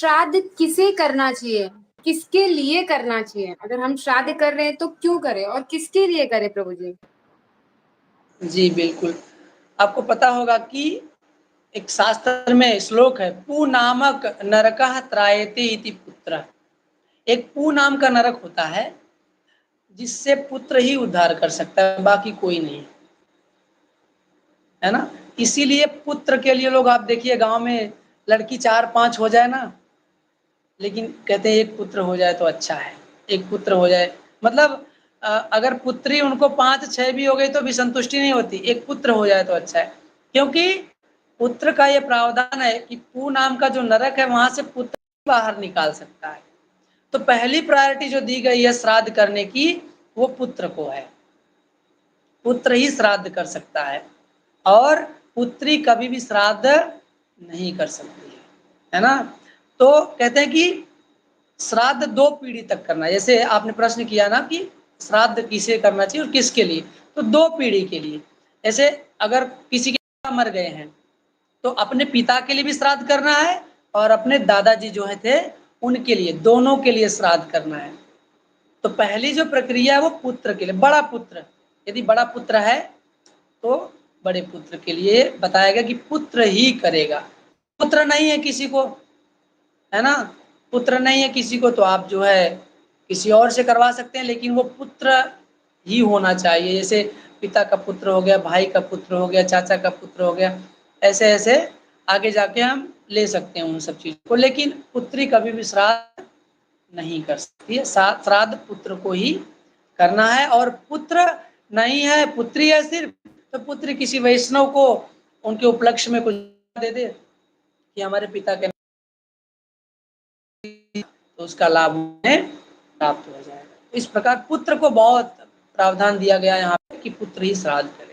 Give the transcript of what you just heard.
श्राद्ध किसे करना चाहिए, किसके लिए करना चाहिए? अगर हम श्राद्ध कर रहे हैं तो क्यों करें और किसके लिए करें प्रभु जी? जी बिल्कुल। आपको पता होगा कि एक शास्त्र में श्लोक है, पू नामक नरकः त्रायते इति पुत्र। एक पू नाम का नरक होता है जिससे पुत्र ही उद्धार कर सकता है, बाकी कोई नहीं, है ना। इसीलिए पुत्र के लिए लोग, आप देखिए गांव में लड़की 4-5 हो जाए ना, लेकिन कहते हैं एक पुत्र हो जाए तो अच्छा है, एक पुत्र हो जाए। मतलब अगर पुत्री उनको 5-6 भी हो गई तो भी संतुष्टि नहीं होती, एक पुत्र हो जाए तो अच्छा है। क्योंकि पुत्र का ये प्रावधान है कि पू नाम का जो नरक है वहां से पुत्र बाहर निकाल सकता है। तो पहली प्रायोरिटी जो दी गई है श्राद्ध करने की, वो पुत्र को है। पुत्र ही श्राद्ध कर सकता है और पुत्री कभी भी श्राद्ध नहीं कर सकती है ना। तो कहते हैं कि श्राद्ध 2 पीढ़ी तक करना है। जैसे आपने प्रश्न किया ना कि श्राद्ध किसे करना चाहिए और किसके लिए, तो 2 पीढ़ी के लिए। ऐसे अगर किसी के पिता मर गए हैं तो अपने पिता के लिए भी श्राद्ध करना है और अपने दादाजी जो है थे उनके लिए, दोनों के लिए श्राद्ध करना है। तो पहली जो प्रक्रिया है वो पुत्र के लिए, बड़ा पुत्र, यदि बड़ा पुत्र है तो बड़े पुत्र के लिए बताया गया कि पुत्र ही करेगा। पुत्र नहीं है किसी को, है ना, पुत्र नहीं है किसी को तो आप जो है किसी और से करवा सकते हैं, लेकिन वो पुत्र ही होना चाहिए। जैसे पिता का पुत्र हो गया, भाई का पुत्र हो गया, चाचा का पुत्र हो गया, ऐसे ऐसे आगे जाके हम ले सकते हैं उन सब चीज़ों को। लेकिन पुत्री कभी भी श्राद्ध नहीं कर सकती है, श्राद्ध पुत्र को ही करना है। और पुत्र नहीं है, पुत्री है सिर्फ, तो पुत्री किसी वैष्णव को उनके उपलक्ष्य में कुछ दे दे कि हमारे पिता के, तो उसका लाभ उन्हें प्राप्त हो जाएगा। इस प्रकार पुत्र को बहुत प्रावधान दिया गया यहाँ पे कि पुत्र ही श्राद्ध करे।